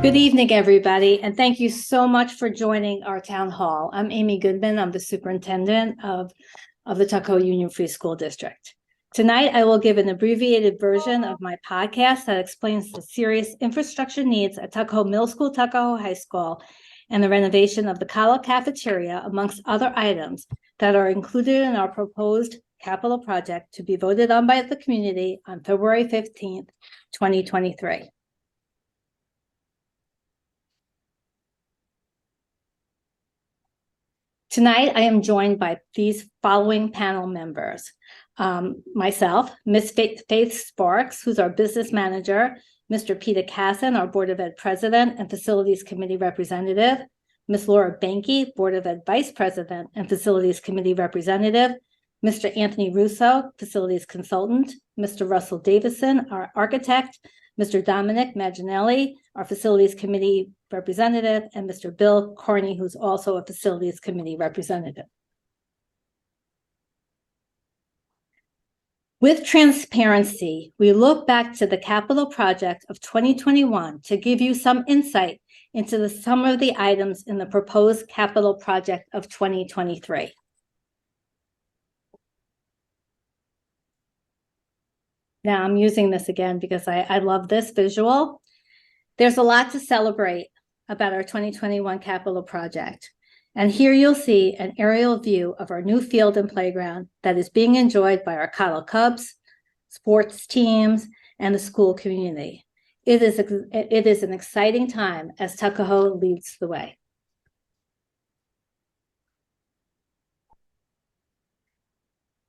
Good evening, everybody, and thank you so much for joining our town hall. I'm Amy Goodman. I'm the superintendent of the Tuckahoe Union Free School District. Tonight, I will give an abbreviated version of my podcast that explains the serious infrastructure needs at Tuckahoe Middle School, Tuckahoe High School, and the renovation of the Kala cafeteria, amongst other items that are included in our proposed capital project to be voted on by the community on February 15th, 2023. Tonight, I am joined by these following panel members. Myself, Ms. Faith Sparks, who's our business manager, Mr. Peter Casson, our Board of Ed President and Facilities Committee Representative, Ms. Laura Banky, Board of Ed Vice President and Facilities Committee Representative, Mr. Anthony Russo, Facilities Consultant, Mr. Russell Davison, our Architect, Mr. Dominic Maginelli, our Facilities Committee Representative, and Mr. Bill Carney, who's also a Facilities Committee Representative. With transparency, we look back to the capital project of 2021 to give you some insight into some of the items in the proposed capital project of 2023. Now I'm using this again because I love this visual. There's a lot to celebrate about our 2021 capital project. And here you'll see an aerial view of our new field and playground that is being enjoyed by our Kala Cubs, sports teams, and the school community. It is an exciting time as Tuckahoe leads the way.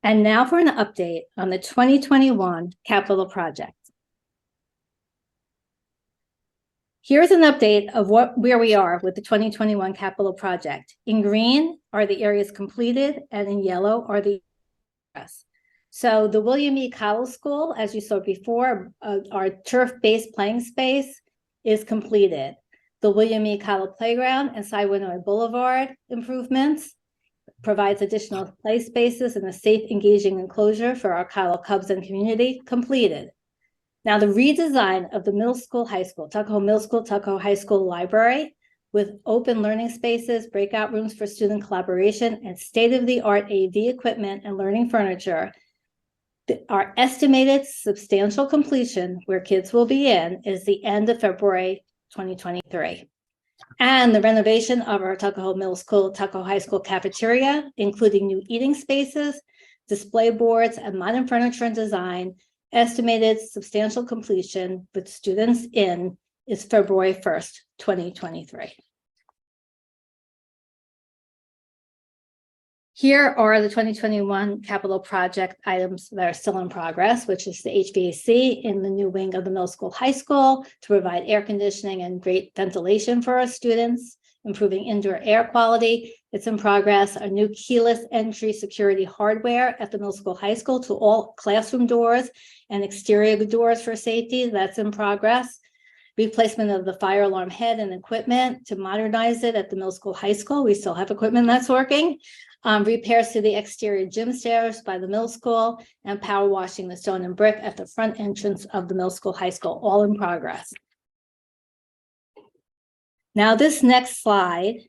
And now for an update on the 2021 capital project. Here's an update of where we are with the 2021 capital project. In green are the areas completed, and in yellow are the progress. So the William E. Cowell School, as you saw before, our turf-based playing space is completed. The William E. Cowell Playground and Sidewinoy Boulevard improvements provides additional play spaces and a safe, engaging enclosure for our Kala Cubs and community, completed. Now, the redesign of the middle school, high school, Tuckahoe Middle School, Tuckahoe High School Library with open learning spaces, breakout rooms for student collaboration, and state-of-the-art AV equipment and learning furniture. Our estimated substantial completion, where kids will be in, is the end of February 2023. And the renovation of our Tuckahoe Middle School, Tuckahoe High School cafeteria, including new eating spaces, display boards, and modern furniture and design, estimated substantial completion with students in is February 1st, 2023. Here are the 2021 capital project items that are still in progress, which is the HVAC in the new wing of the middle school, high school to provide air conditioning and great ventilation for our students, improving indoor air quality. It's in progress. A new keyless entry security hardware at the middle school, high school to all classroom doors and exterior doors for safety. That's in progress. Replacement of the fire alarm head and equipment to modernize it at the middle school, high school. We still have equipment that's working. Repairs to the exterior gym stairs by the middle school, and power washing the stone and brick at the front entrance of the middle school, high school, all in progress. Now, this next slide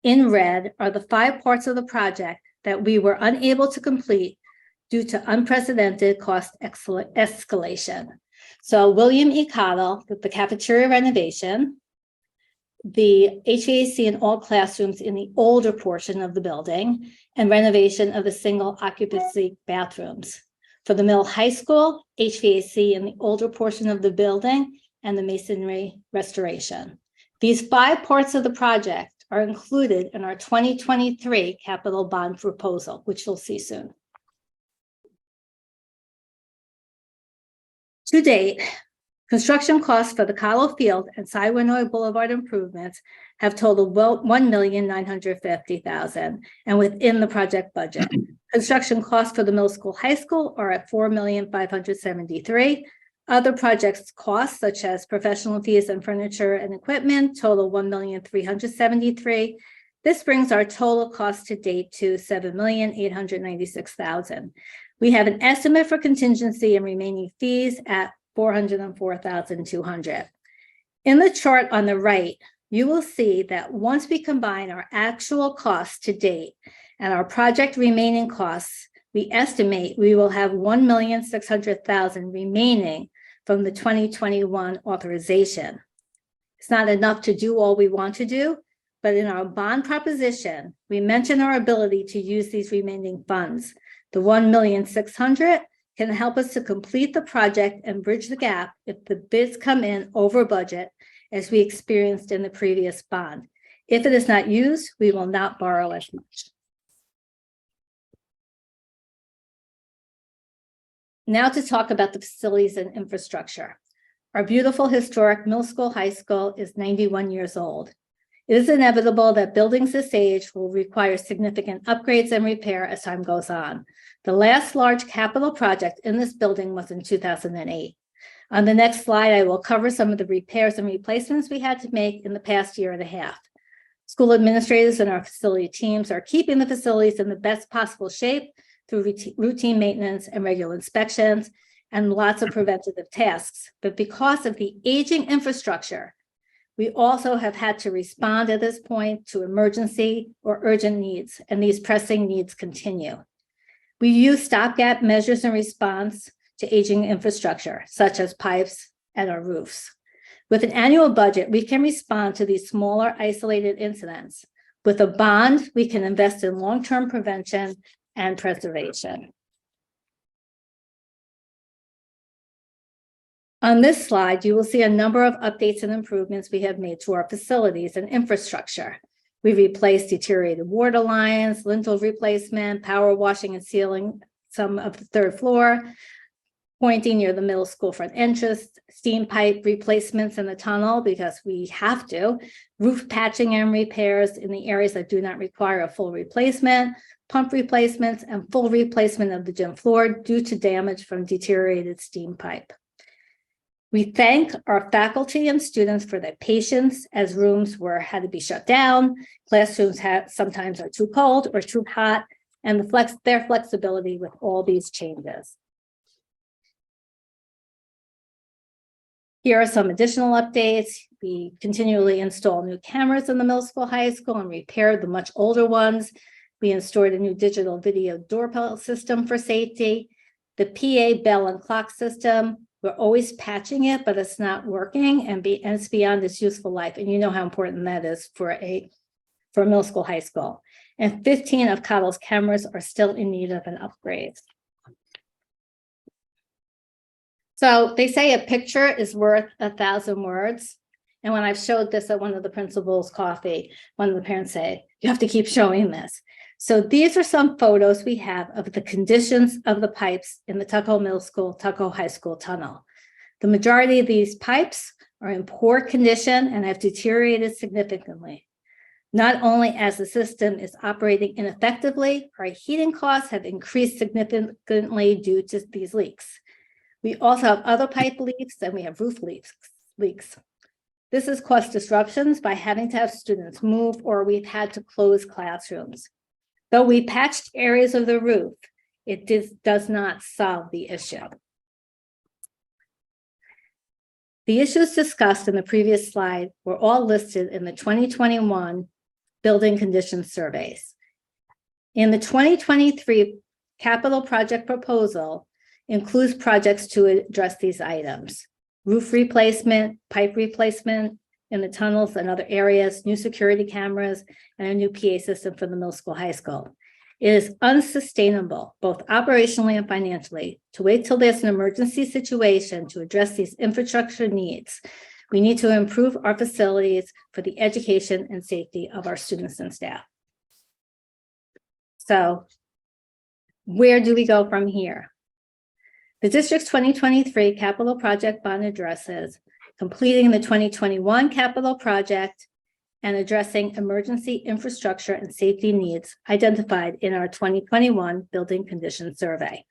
in red are the 5 parts of the project that we were unable to complete due to unprecedented cost escalation. So William E. Cottle, the cafeteria renovation, the HVAC in all classrooms in the older portion of the building, and renovation of the single occupancy bathrooms. For the middle high school, HVAC in the older portion of the building and the masonry restoration. These 5 parts of the project are included in our 2023 capital bond proposal, which you'll see soon. To date, construction costs for the Cowell Field and Sidewinoy Boulevard improvements have totaled $1,950,000 and within the project budget. Construction costs for the middle school, high school are at $4,573,000. Other projects costs, such as professional fees and furniture and equipment, total $1,373,000. This brings our total cost to date to $7,896,000. We have an estimate for contingency and remaining fees at $404,200. In the chart on the right, you will see that once we combine our actual costs to date and our project remaining costs, we estimate we will have $1,600,000 remaining from the 2021 authorization. It's not enough to do all we want to do, but in our bond proposition, we mention our ability to use these remaining funds. The $1,600,000 can help us to complete the project and bridge the gap if the bids come in over budget, as we experienced in the previous bond. If it is not used, we will not borrow as much. Now to talk about the facilities and infrastructure. Our beautiful historic middle school, high school is 91 years old. It is inevitable that buildings this age will require significant upgrades and repair as time goes on. The last large capital project in this building was in 2008. On the next slide, I will cover some of the repairs and replacements we had to make in the past year and a half. School administrators and our facility teams are keeping the facilities in the best possible shape through routine maintenance and regular inspections and lots of preventative tasks. But because of the aging infrastructure, we also have had to respond at this point to emergency or urgent needs, and these pressing needs continue. We use stopgap measures in response to aging infrastructure, such as pipes and our roofs. With an annual budget, we can respond to these smaller isolated incidents. With a bond, we can invest in long-term prevention and preservation. On this slide, you will see a number of updates and improvements we have made to our facilities and infrastructure. We replaced deteriorated water lines, lintel replacement, power washing and sealing some of the third floor, pointing near the middle school front entrance, steam pipe replacements in the tunnel because we have to, roof patching and repairs in the areas that do not require a full replacement, pump replacements, and full replacement of the gym floor due to damage from deteriorated steam pipe. We thank our faculty and students for their patience as rooms had to be shut down, classrooms sometimes are too cold or too hot, and their flexibility with all these changes. Here are some additional updates. We continually install new cameras in the middle school, high school, and repair the much older ones. We installed a new digital video doorbell system for safety. The PA bell and clock system, we're always patching it, but it's not working and it's beyond its useful life. And you know how important that is for a middle school, high school. And 15 of Cottle's cameras are still in need of an upgrade. So they say a picture is worth 1,000 words. And when I've showed this at one of the principals' coffee, one of the parents say, you have to keep showing this. So these are some photos we have of the conditions of the pipes in the Tuckahoe Middle School, Tuckahoe High School tunnel. The majority of these pipes are in poor condition and have deteriorated significantly. Not only as the system is operating ineffectively, our heating costs have increased significantly due to these leaks. We also have other pipe leaks and we have roof leaks. This has caused disruptions by having to have students move, or we've had to close classrooms. Though we patched areas of the roof, it does not solve the issue. The issues discussed in the previous slide were all listed in the 2021 building condition surveys. In the 2023 capital project proposal includes projects to address these items: roof replacement, pipe replacement in the tunnels and other areas, new security cameras, and a new PA system for the middle school, high school. It is unsustainable, both operationally and financially, to wait till there's an emergency situation to address these infrastructure needs. We need to improve our facilities for the education and safety of our students and staff. So where do we go from here? The district's 2023 capital project bond addresses completing the 2021 capital project and addressing emergency infrastructure and safety needs identified in our 2021 building condition survey.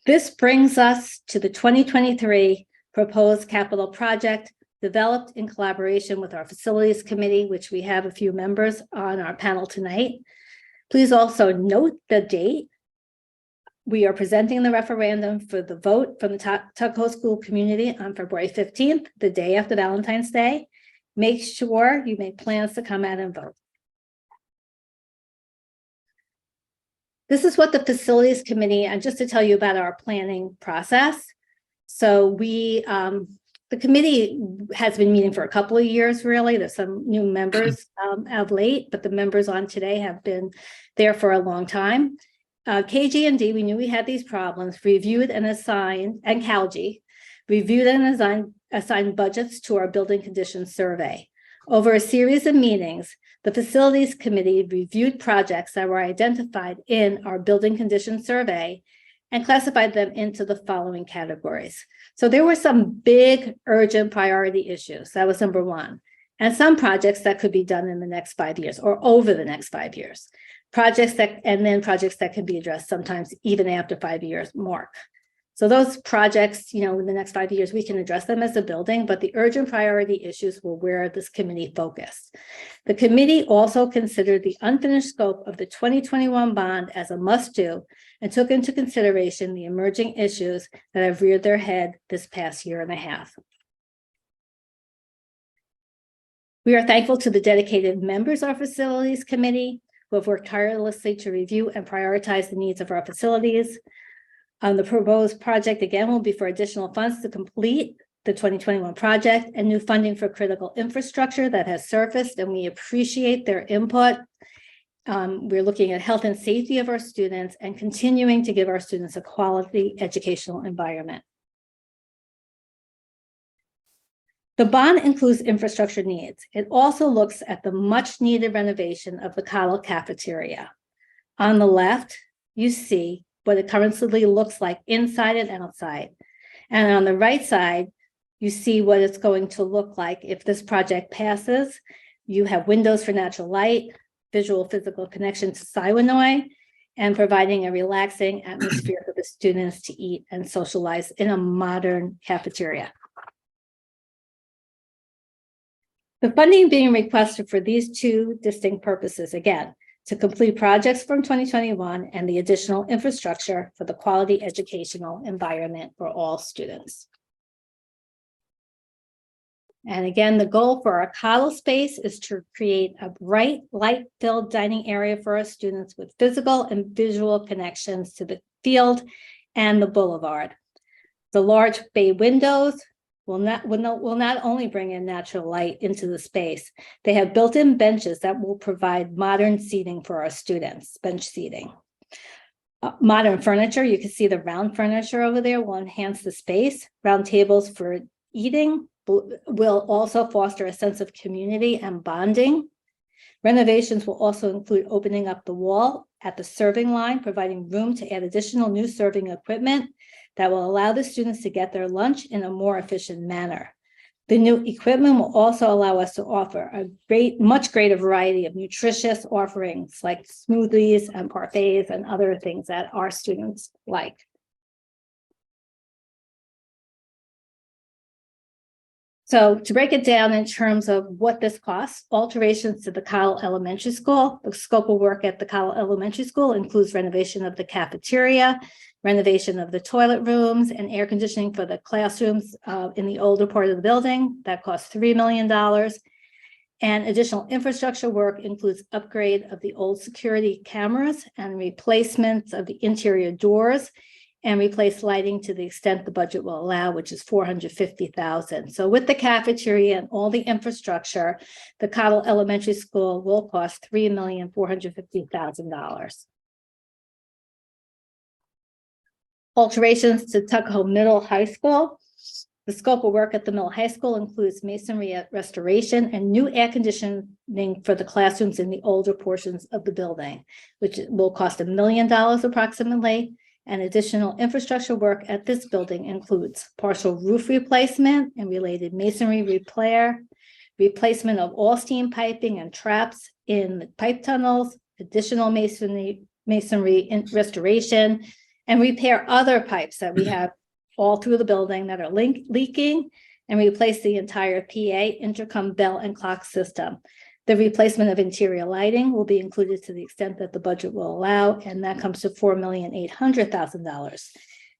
This brings us to the 2023 proposed capital project developed in collaboration with our facilities committee, which we have a few members on our panel tonight. Please also note the date We are presenting the referendum for the vote from the Tuckahoe School community on February 15th, the day after Valentine's Day. Make sure you make plans to come out and vote. This is what the Facilities Committee, and just to tell you about our planning process. So the committee has been meeting for a couple of years, really. There's some new members of late, but the members on today have been there for a long time. KG&D, we knew we had these problems, reviewed and assigned, and CalG, reviewed and assigned budgets to our building conditions survey. Over a series of meetings, the Facilities Committee reviewed projects that were identified in our building conditions survey and classified them into the following categories. So there were some big, urgent priority issues. That was number one. And some projects that could be done in the next 5 years or over the next 5 years. Projects that can be addressed sometimes even after 5 years mark. So those projects, in the next 5 years, we can address them as a building, but the urgent priority issues were where this committee focused. The committee also considered the unfinished scope of the 2021 bond as a must-do and took into consideration the emerging issues that have reared their head this past year and a half. We are thankful to the dedicated members of our Facilities Committee who have worked tirelessly to review and prioritize the needs of our facilities. The proposed project, again, will be for additional funds to complete the 2021 project and new funding for critical infrastructure that has surfaced, and we appreciate their input. We're looking at health and safety of our students and continuing to give our students a quality educational environment. The bond includes infrastructure needs. It also looks at the much needed renovation of the Cottle cafeteria. On the left, you see what it currently looks like inside and outside. And on the right side, you see what it's going to look like if this project passes. You have windows for natural light, visual physical connection to Siwanoy, and providing a relaxing atmosphere for the students to eat and socialize in a modern cafeteria. The funding being requested for these two distinct purposes, again, to complete projects from 2021 and the additional infrastructure for the quality educational environment for all students. And again, the goal for our Cottle space is to create a bright, light-filled dining area for our students with physical and visual connections to the field and the boulevard. The large bay windows will not only bring in natural light into the space, they have built-in benches that will provide modern seating for our students, bench seating. Modern furniture, you can see the round furniture over there will enhance the space. Round tables for eating will also foster a sense of community and bonding. Renovations will also include opening up the wall at the serving line, providing room to add additional new serving equipment that will allow the students to get their lunch in a more efficient manner. The new equipment will also allow us to offer a much greater variety of nutritious offerings like smoothies and parfaits and other things that our students like. So to break it down in terms of what this costs, alterations to the Cottle Elementary School, the scope of work at the Cottle Elementary School includes renovation of the cafeteria, renovation of the toilet rooms, and air conditioning for the classrooms in the older part of the building. That costs $3 million. And additional infrastructure work includes upgrade of the old security cameras and replacements of the interior doors and replace lighting to the extent the budget will allow, which is $450,000. So with the cafeteria and all the infrastructure, the Cottle Elementary School will cost $3,450,000. Alterations to Tuckahoe Middle High School. The scope of work at the Middle High School includes masonry restoration and new air conditioning for the classrooms in the older portions of the building, which will cost $1 million approximately. And additional infrastructure work at this building includes partial roof replacement and related masonry repair, replacement of all steam piping and traps in the pipe tunnels, additional masonry restoration, and repair other pipes that we have all through the building that are leaking, and replace the entire PA, intercom, bell, and clock system. The replacement of interior lighting will be included to the extent that the budget will allow, and that comes to $4,800,000.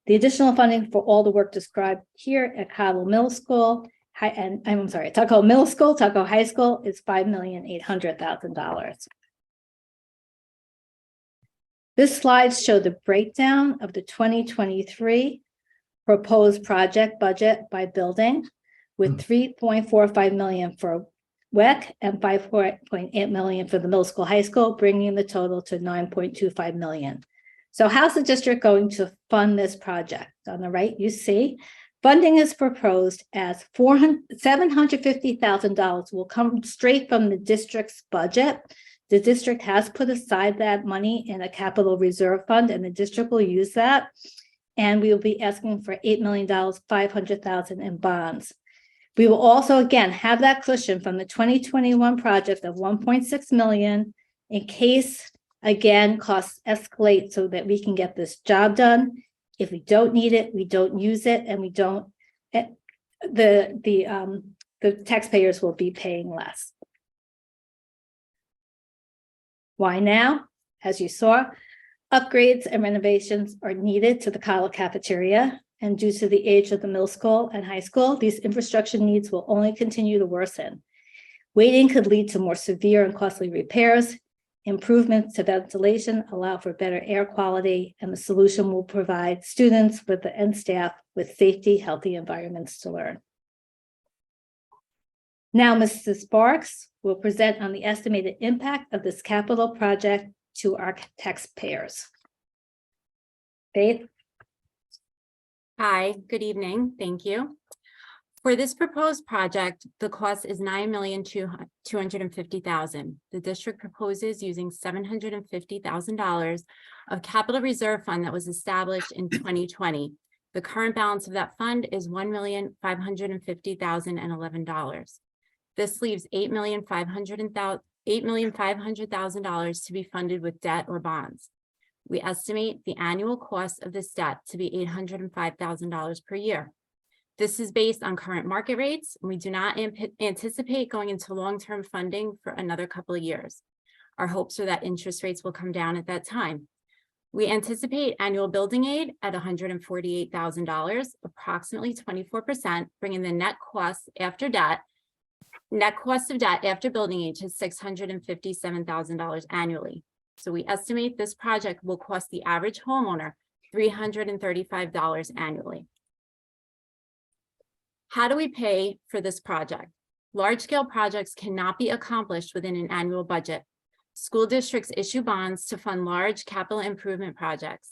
The additional funding for all the work described here at Tuckahoe Middle School, Tuckahoe Middle School, Tuckahoe High School is $5,800,000. This slide shows the breakdown of the 2023 proposed project budget by building, with $3.45 million for WEC and $5.8 million for the middle school, high school, bringing the total to $9.25 million. So how's the district going to fund this project? On the right, you see funding is proposed as $750,000 will come straight from the district's budget. The district has put aside that money in a capital reserve fund, and the district will use that. And we will be asking for $8 million, $500,000 in bonds. We will also, again, have that cushion from the 2021 project of $1.6 million in case, again, costs escalate so that we can get this job done. If we don't need it, we don't use it, and we don't, the taxpayers will be paying less. Why now? As you saw, upgrades and renovations are needed to the college cafeteria, and due to the age of the middle school and high school, these infrastructure needs will only continue to worsen. Waiting could lead to more severe and costly repairs. Improvements to ventilation allow for better air quality, and the solution will provide students and staff with safety, healthy environments to learn. Now, Mrs. Sparks will present on the estimated impact of this capital project to our taxpayers. Faith? Hi, good evening. Thank you. For this proposed project, the cost is $9,250,000. The district proposes using $750,000 of capital reserve fund that was established in 2020. The current balance of that fund is $1,550,011. This leaves $8,500,000 to be funded with debt or bonds. We estimate the annual cost of this debt to be $805,000 per year. This is based on current market rates, and we do not anticipate going into long-term funding for another couple of years. Our hopes are that interest rates will come down at that time. We anticipate annual building aid at $148,000, approximately 24%, bringing the net cost of debt after building aid to $657,000 annually. So we estimate this project will cost the average homeowner $335 annually. How do we pay for this project? Large-scale projects cannot be accomplished within an annual budget. School districts issue bonds to fund large capital improvement projects.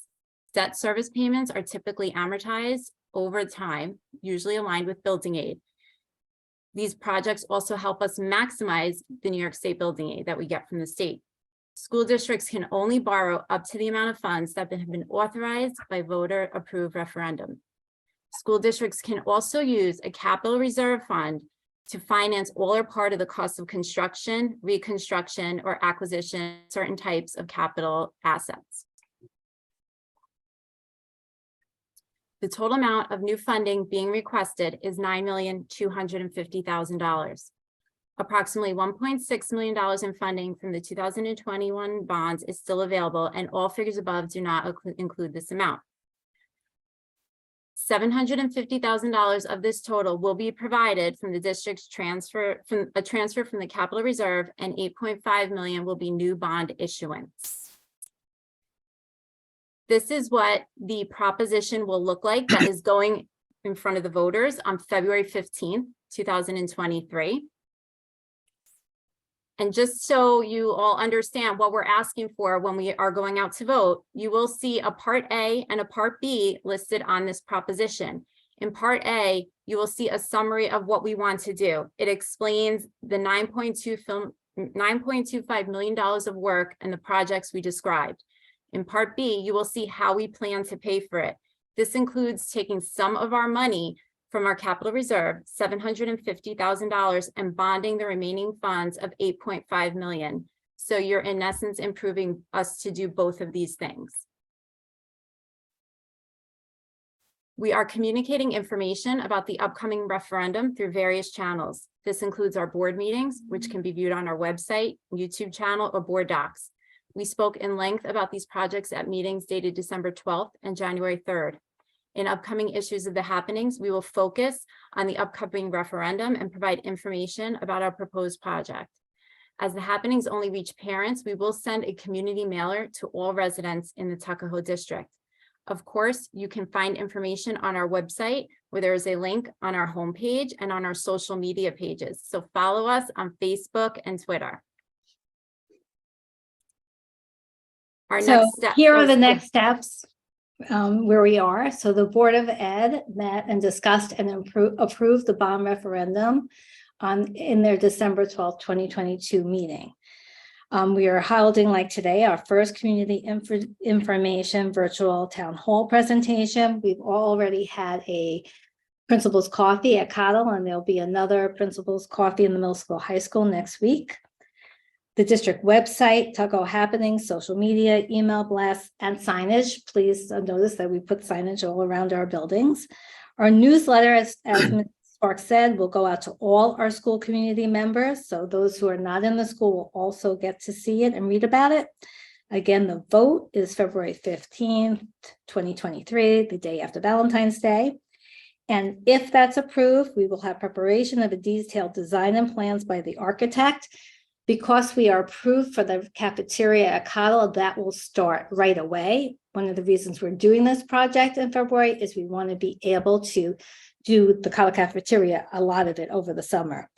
Debt service payments are typically amortized over time, usually aligned with building aid. These projects also help us maximize the New York State building aid that we get from the state. School districts can only borrow up to the amount of funds that have been authorized by voter-approved referendum. School districts can also use a capital reserve fund to finance all or part of the cost of construction, reconstruction, or acquisition of certain types of capital assets. The total amount of new funding being requested is $9,250,000. Approximately $1.6 million in funding from the 2021 bonds is still available, and all figures above do not include this amount. $750,000 of this total will be provided from the district's transfer from the capital reserve, and $8.5 million will be new bond issuance. This is what the proposition will look like that is going in front of the voters on February 15th, 2023. And just so you all understand what we're asking for when we are going out to vote, you will see a Part A and a Part B listed on this proposition. In Part A, you will see a summary of what we want to do. It explains the $9.25 million of work and the projects we described. In Part B, you will see how we plan to pay for it. This includes taking some of our money from our capital reserve, $750,000, and bonding the remaining funds of $8.5 million. So you're in essence improving us to do both of these things. We are communicating information about the upcoming referendum through various channels. This includes our board meetings, which can be viewed on our website, YouTube channel, or board docs. We spoke in length about these projects at meetings dated December 12th and January 3rd. In upcoming issues of the happenings, we will focus on the upcoming referendum and provide information about our proposed project. As the happenings only reach parents, we will send a community mailer to all residents in the Tuckahoe district. Of course, you can find information on our website where there is a link on our homepage and on our social media pages. So follow us on Facebook and Twitter. Our So next step. here are the next steps where we are. So the Board of Ed met and discussed and approved the bond referendum in their December 12th, 2022 meeting. We are holding, like today, our first community information virtual town hall presentation. We've already had a principal's coffee at Cottle, and there'll be another principal's coffee in the middle school, high school next week. The district website, Tuckahoe happenings, social media, email blasts, and signage. Please notice that we put signage all around our buildings. Our newsletter, as Ms. Sparks said, will go out to all our school community members. So those who are not in the school will also get to see it and read about it. Again, the vote is February 15th, 2023, the day after Valentine's Day. And if that's approved, we will have preparation of a detailed design and plans by the architect. Because we are approved for the cafeteria at Cottle, that will start right away. One of the reasons we're doing this project in February is we want to be able to do the Cottle cafeteria, a lot of it over the summer.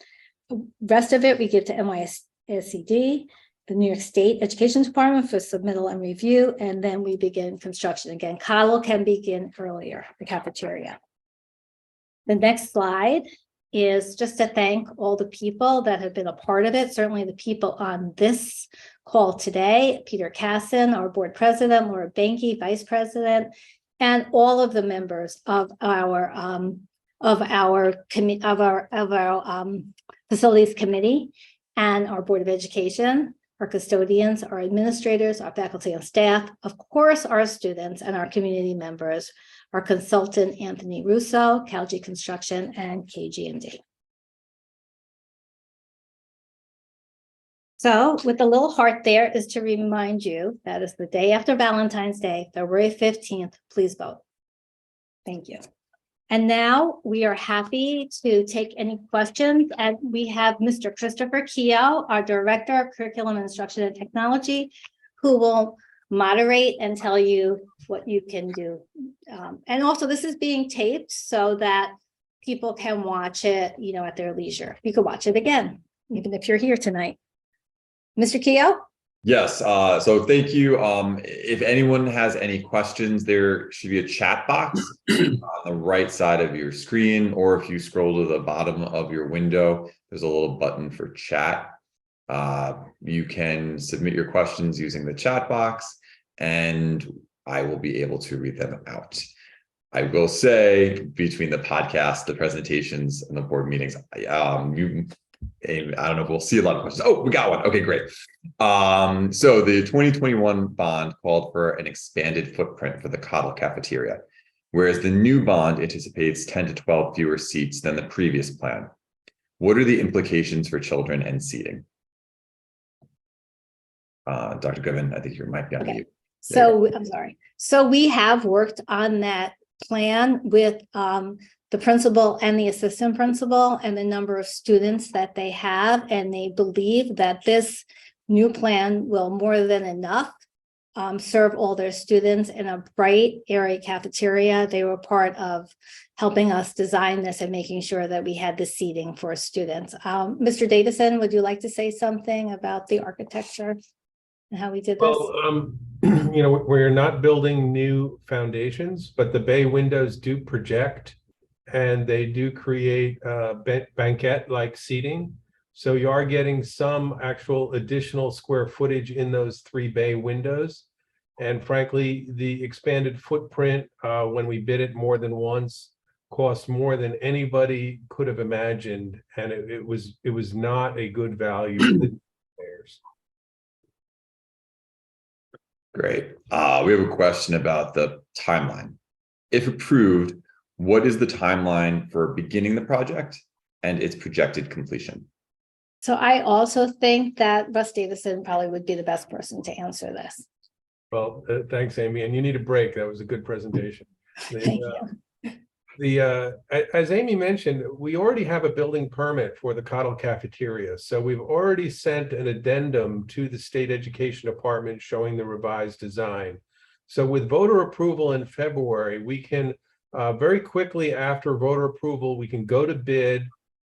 The rest of it we give to NYSCD, the New York State Education Department for submittal and review, and then we begin construction again. Cottle can begin earlier, the cafeteria. The next slide is just to thank all the people that have been a part of it. Certainly the people on this call today, Peter Casson, our board president, Laura Benke, vice president, and all of the members of our facilities committee and our Board of Education, our custodians, our administrators, our faculty and staff, of course, our students and our community members, our consultant, Anthony Russo, CalG Construction, and KG&D. So with the little heart there is to remind you that is the day after Valentine's Day, February 15th, please vote. Thank you. And now we are happy to take any questions. And we have Mr. Christopher Keogh, our Director of Curriculum Instruction and Technology, who will moderate and tell you what you can do. And also this is being taped so that people can watch it, at their leisure. You can watch it again, even if you're here tonight. Mr. Keogh? Yes, so thank you. If anyone has any questions, there should be a chat box on the right side of your screen, or if you scroll to the bottom of your window, there's a little button for chat. You can submit your questions using the chat box, and I will be able to read them out. I will say, between the podcast, the presentations, and the board meetings, I don't know if we'll see a lot of questions. Oh, we got one. Okay, great. So the 2021 bond called for an expanded footprint for the Cottle cafeteria, whereas the new bond anticipates 10 to 12 fewer seats than the previous plan. What are the implications for children and seating? Dr. Goodman, I think you might be on mute. So I'm sorry. So we have worked on that plan with the principal and the assistant principal and the number of students that they have, and they believe that this new plan will more than enough serve all their students in a bright area cafeteria. They were part of helping us design this and making sure that we had the seating for students. Mr. Davison, would you like to say something about the architecture and how we did this? Well, we're not building new foundations, but the bay windows do project, and they do create banquette-like seating. So you are getting some actual additional square footage in those 3 bay windows. And frankly, the expanded footprint, when we bid it more than once, cost more than anybody could have imagined. And it was not a good value for the taxpayers. Great. We have a question about the timeline. If approved, what is the timeline for beginning the project? and its projected completion? So I also think that Russ Davison probably would be the best person to answer this. Well, thanks, Amy, and you need a break. That was a good presentation. Thank you. As Amy mentioned, we already have a building permit for the Cottle cafeteria. So we've already sent an addendum to the state education department showing the revised design. So with voter approval in February, we can very quickly after voter approval, we can go to bid,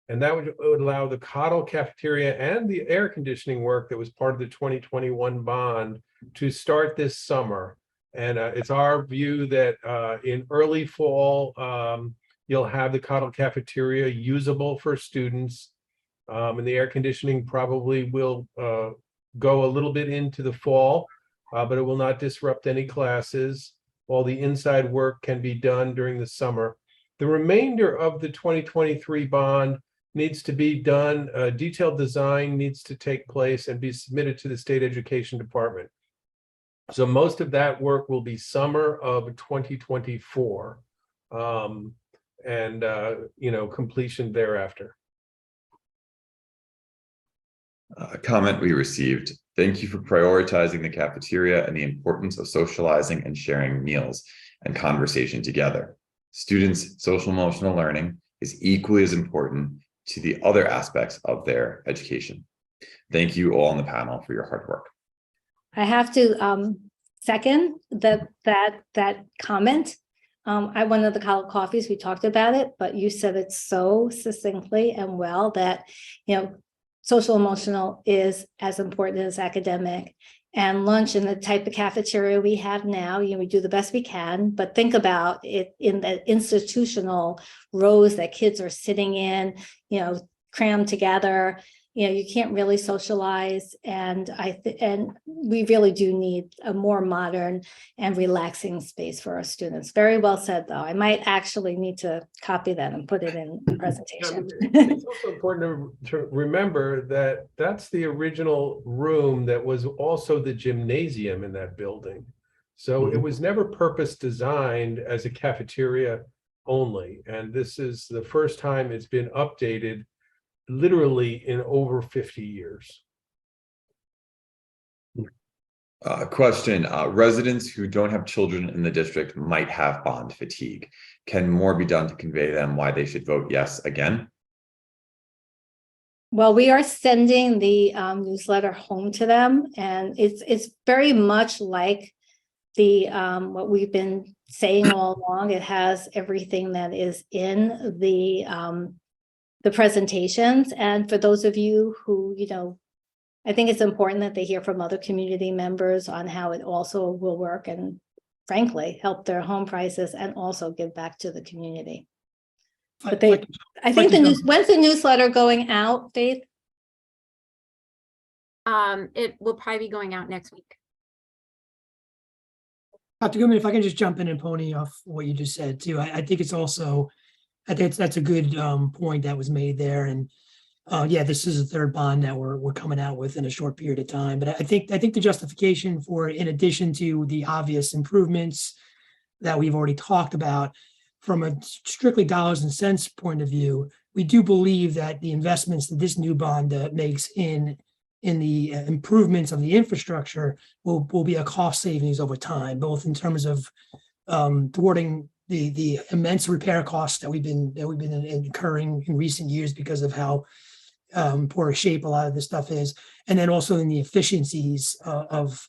and that would allow the Cottle cafeteria and the air conditioning work that was part of the 2021 bond to start this summer. And it's our view that in early fall, you'll have the Cottle cafeteria usable for students. And the air conditioning probably will go a little bit into the fall, but it will not disrupt any classes. All the inside work can be done during the summer. The remainder of the 2023 bond needs to be done. Detailed design needs to take place and be submitted to the state education department. So most of that work will be summer of 2024, and completion thereafter. A comment we received. Thank you for prioritizing the cafeteria and the importance of socializing and sharing meals and conversation together. Students' social emotional learning is equally as important to the other aspects of their education. Thank you all on the panel for your hard work. I have to second that comment. I went to the Cottle Coffees, we talked about it, but you said it so succinctly and well that, social emotional is as important as academic. And lunch in the type of cafeteria we have now, we do the best we can, but think about it in the institutional rows that kids are sitting in, crammed together. You can't really socialize, and we really do need a more modern and relaxing space for our students. Very well said, though. I might actually need to copy that and put it in the presentation. It's also important to remember that that's the original room that was also the gymnasium in that building. So it was never purpose designed as a cafeteria only, and this is the first time it's been updated literally in over 50 years. Question, residents who don't have children in the district might have bond fatigue. Can more be done to convey them why they should vote yes again? Well, we are sending the newsletter home to them, and it's very much like the what we've been saying all along. It has everything that is in the presentations. And for those of you who, I think it's important that they hear from other community members on how it also will work and frankly, help their home prices and also give back to the community. But I think when's the newsletter going out, Faith? It will probably be going out next week. Dr. Goodman, if I can just jump in and pony off what you just said too, I think it's also, I think that's a good point that was made there. And yeah, this is a third bond that we're coming out with in a short period of time. But I think the justification for, in addition to the obvious improvements that we've already talked about, from a strictly dollars and cents point of view, we do believe that the investments that this new bond makes in the improvements of the infrastructure will be a cost savings over time, both in terms of thwarting the immense repair costs that we've been incurring in recent years because of how poor shape a lot of this stuff is, and then also in the efficiencies of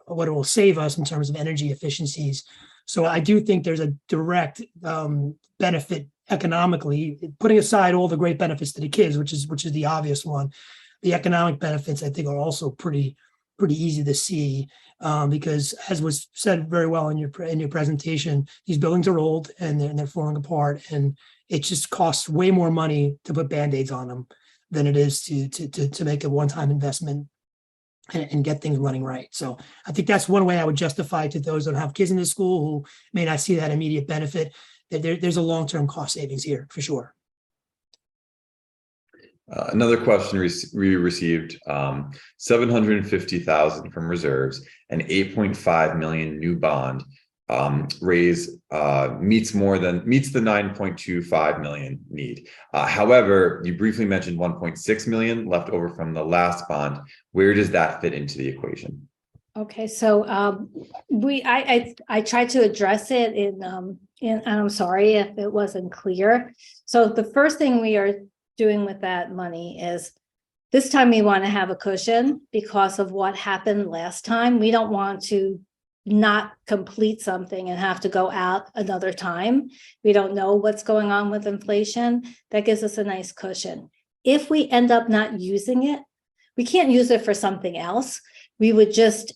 what it will save us in terms of energy efficiencies. So I do think there's a direct benefit economically, putting aside all the great benefits to the kids, which is the obvious one. The economic benefits, I think, are also pretty easy to see, because, as was said very well in your presentation, these buildings are old and they're falling apart, and it just costs way more money to put Band-Aids on them than it is to make a one-time investment and get things running right. So I think that's one way I would justify to those that have kids in the school who may not see that immediate benefit, that there's a long-term cost savings here for sure. Another question we received, 750,000 from reserves and 8.5 million new bond. raise meets the 9.25 million need. However, you briefly mentioned 1.6 million left over from the last bond. Where does that fit into the equation? Okay, so I tried to address it and I'm sorry if it wasn't clear. So the first thing we are doing with that money is this time we want to have a cushion because of what happened last time. We don't want to not complete something and have to go out another time. We don't know what's going on with inflation. That gives us a nice cushion. If we end up not using it, we can't use it for something else. We would just,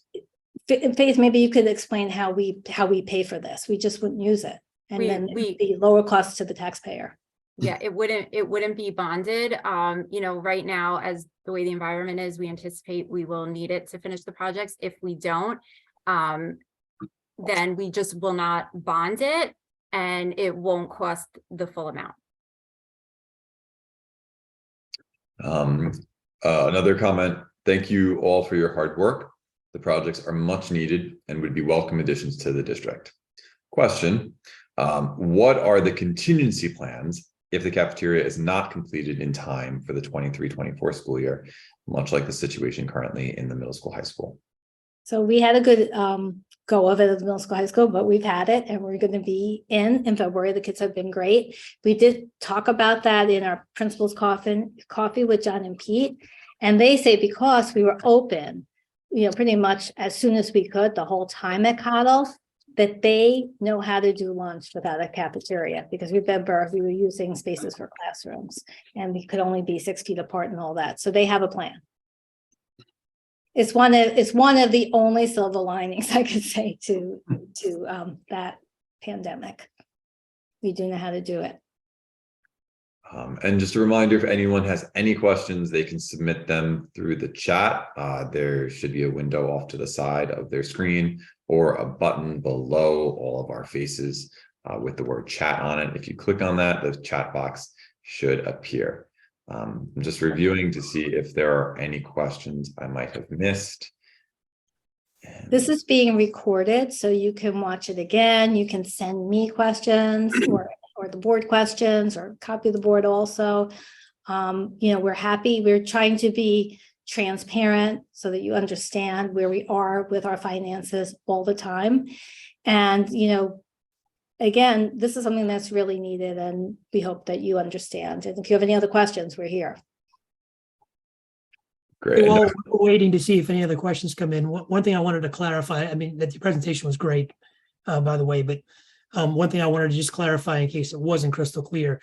Faith, maybe you could explain how we pay for this. We just wouldn't use it. And then it'd be lower cost to the taxpayer. Yeah, it wouldn't be bonded. You know, right now, as the way the environment is, we anticipate we will need it to finish the projects. If we don't, then we just will not bond it and it won't cost the full amount. Another comment, thank you all for your hard work. The projects are much needed and would be welcome additions to the district. Question, what are the contingency plans if the cafeteria is not completed in time for the 23-24 school year, much like the situation currently in the middle school, high school? So we had a good go of it at the middle school, high school, but we've had it and we're going to be in February. The kids have been great. We did talk about that in our principal's coffee with John and Pete. And they say because we were open, you know, pretty much as soon as we could the whole time at Cottle, that they know how to do lunch without a cafeteria, because remember we were using spaces for classrooms and we could only be 6 feet apart and all that. So they have a plan. It's one of the only silver linings I could say to that pandemic. We do know how to do it. And just a reminder, if anyone has any questions, they can submit them through the chat. There should be a window off to the side of their screen or a button below all of our faces with the word chat on it. If you click on that, the chat box should appear. I'm just reviewing to see if there are any questions I might have missed. This is being recorded, so you can watch it again. You can send me questions or the board questions or copy the board also. You know, we're happy. We're trying to be transparent so that you understand where we are with our finances all the time. And, you know, again, this is something that's really needed and we hope that you understand. And if you have any other questions, we're here. Great. Well, we're waiting to see if any other questions come in. One thing I wanted to clarify, I mean, that the presentation was great, by the way, but one thing I wanted to just clarify in case it wasn't crystal clear,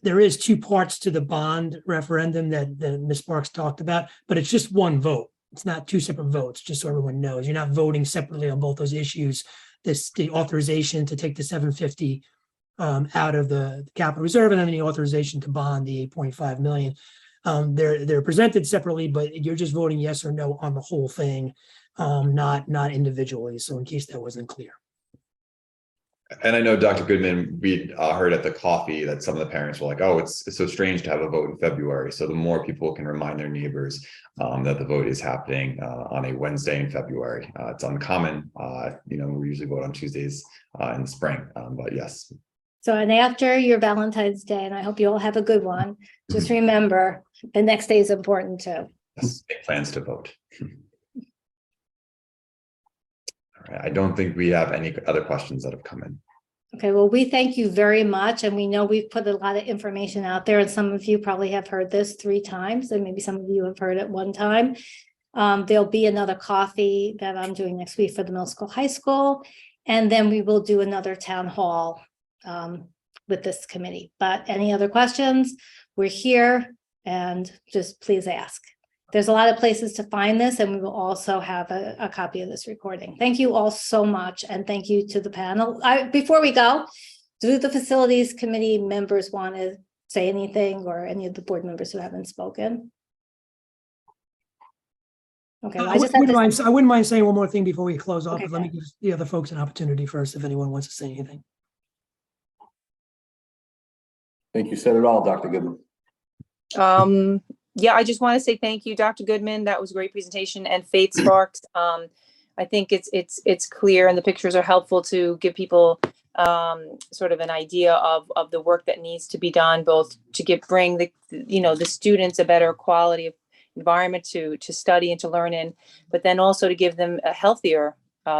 there is 2 parts to the bond referendum that Ms. Sparks talked about, but it's just one vote. It's not 2 separate votes, just so everyone knows. You're not voting separately on both those issues. The authorization to take the 750 out of the capital reserve and then the authorization to bond the 8.5 million. They're presented separately, but you're just voting yes or no on the whole thing, not individually. So in case that wasn't clear. And I know, Dr. Goodman, we heard at the coffee that some of the parents were like, oh, it's so strange to have a vote in February. So the more people can remind their neighbors that the vote is happening on a Wednesday in February. It's uncommon. You know, we usually vote on Tuesdays in the spring, but yes. So, and after your Valentine's Day, and I hope you all have a good one, just remember the next day is important too. Yes, make plans to vote. All right, I don't think we have any other questions that have come in. Okay, well, we thank you very much. And we know we've put a lot of information out there and some of you probably have heard this 3 times and maybe some of you have heard it 1 time. There'll be another coffee that I'm doing next week for the middle school, high school. And then we will do another town hall with this committee. But any other questions? We're here and just please ask. There's a lot of places to find this and we will also have a copy of this recording. Thank you all so much. And thank you to the panel. Before we go, do the facilities committee members want to say anything or any of the board members who haven't spoken? Okay, well, I wouldn't mind saying one more thing before we close off, Okay, but let me give the other folks an opportunity first if anyone wants to say anything. I think you said it all, Dr. Goodman. Yeah, I just want to say thank you, Dr. Goodman. That was a great presentation. And Faith Sparks, I think it's clear, and the pictures are helpful to give people sort of an idea of the work that needs to be done, both to bring the students a better quality of environment to study and to learn in, but then also to give them a healthier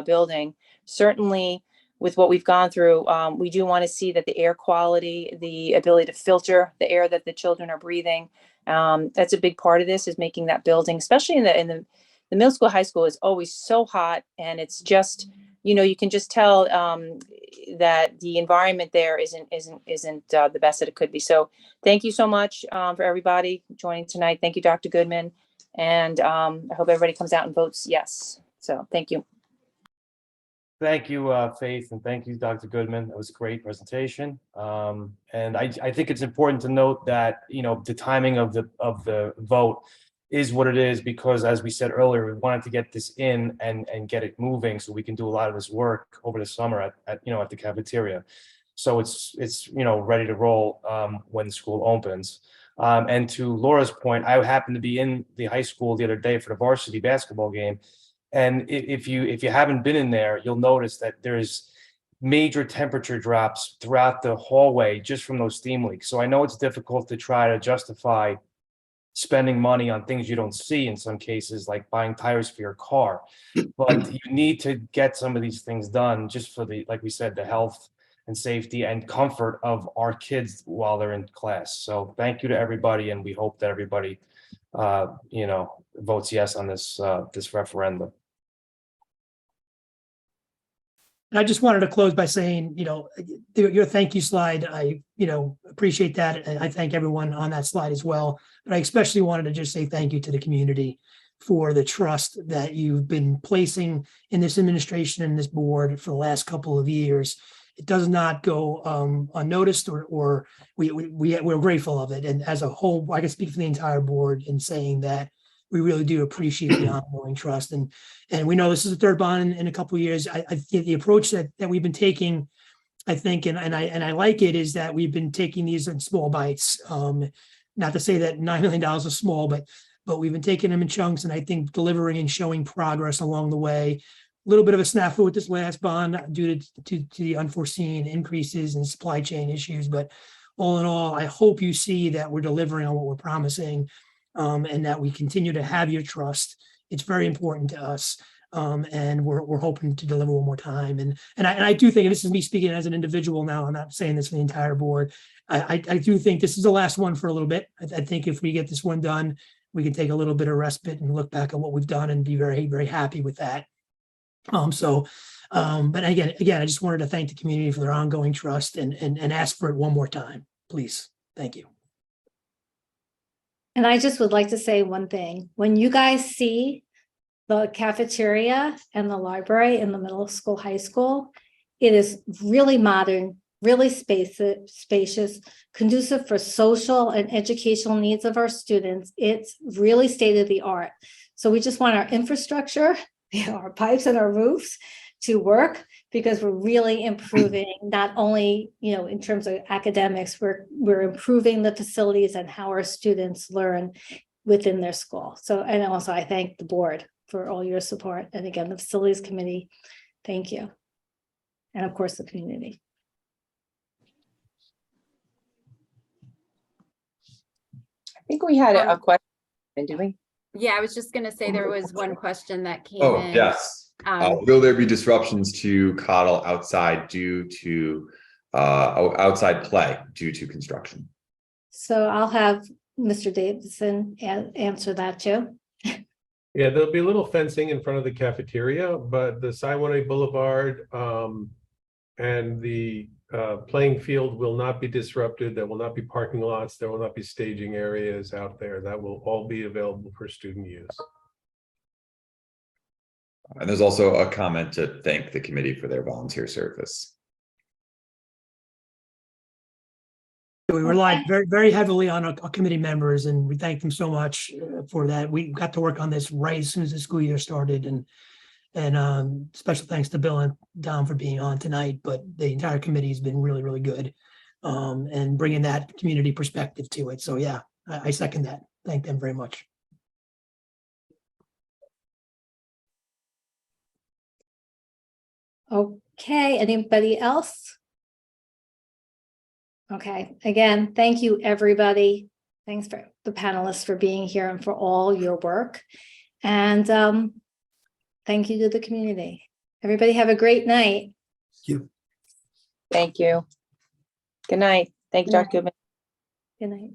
building. Certainly, with what we've gone through, we do want to see that the air quality, the ability to filter the air that the children are breathing, that's a big part of this, is making that building, especially in the middle school, high school, is always so hot, and it's just, you can just tell that the environment there isn't the best that it could be. So thank you so much for everybody joining tonight. Thank you, Dr. Goodman, and I hope everybody comes out and votes yes. So thank you. Thank you, Faith, and thank you, Dr. Goodman. That was a great presentation. And I think it's important to note that, the timing of the vote is what it is, because as we said earlier, we wanted to get this in and get it moving so we can do a lot of this work over the summer at the cafeteria. So it's ready to roll when school opens. And to Laura's point, I happened to be in the high school the other day for the varsity basketball game. And if you haven't been in there, you'll notice that there's major temperature drops throughout the hallway just from those steam leaks. So I know it's difficult to try to justify spending money on things you don't see in some cases, like buying tires for your car. But you need to get some of these things done just for like we said, the health and safety and comfort of our kids while they're in class. So thank you to everybody, and we hope that everybody votes yes on this referendum. And I just wanted to close by saying, your thank you slide, I, appreciate that. And I thank everyone on that slide as well. But I especially wanted to just say thank you to the community for the trust that you've been placing in this administration and this board for the last couple of years. It does not go unnoticed, or we're grateful of it. And as a whole, I can speak for the entire board in saying that we really do appreciate the ongoing trust. And we know this is the third bond in a couple of years. I think the approach that we've been taking, I think, and I like it, is that we've been taking these in small bites. Not to say that $9 million is small, but we've been taking them in chunks, and I think delivering and showing progress along the way. A little bit of a snafu with this last bond due to the unforeseen increases in supply chain issues. But all in all, I hope you see that we're delivering on what we're promising. And that we continue to have your trust. It's very important to us, and we're hoping to deliver one more time. And I do think, and this is me speaking as an individual now, I'm not saying this for the entire board. I do think this is the last one for a little bit. I think if we get this one done, we can take a little bit of respite and look back at what we've done and be very, very happy with that. But again, I just wanted to thank the community for their ongoing trust and ask for it one more time, please. Thank you. And I just would like to say one thing. When you guys see the cafeteria and the library in the middle school, high school, it is really modern, really spacious, conducive for social and educational needs of our students. It's really state of the art. So we just want our infrastructure, our pipes and our roofs to work, because we're really improving not only, in terms of academics, we're improving the facilities and how our students learn within their school. So, and also I thank the board for all your support. And again, the facilities committee, thank you. And of course, the community. I think we had a question, didn't we? Yeah, I was just going to say there was one question that came Oh, in. yes. Will there be disruptions to Cottle outside due to outside play due to construction? So I'll have Mr. Davidson answer that too. Yeah, there'll be a little fencing in front of the cafeteria, but the Saiwane Boulevard and the playing field will not be disrupted. There will not be parking lots. There will not be staging areas out there. That will all be available for student use. And there's also a comment to thank the committee for their volunteer service. We relied very, very heavily on our committee members, and we thank them so much for that. We got to work on this right as soon as the school year started, and special thanks to Bill and Dom for being on tonight. But the entire committee has been really, really good, and bringing that community perspective to it. So yeah, I second that. Thank them very much. Okay, anybody else? Okay, again, thank you, everybody. Thanks for the panelists for being here and for all your work. And thank you to the community. Everybody have a great night. Thank you. Good night. Thank you, Good Dr. Goodman. Good night.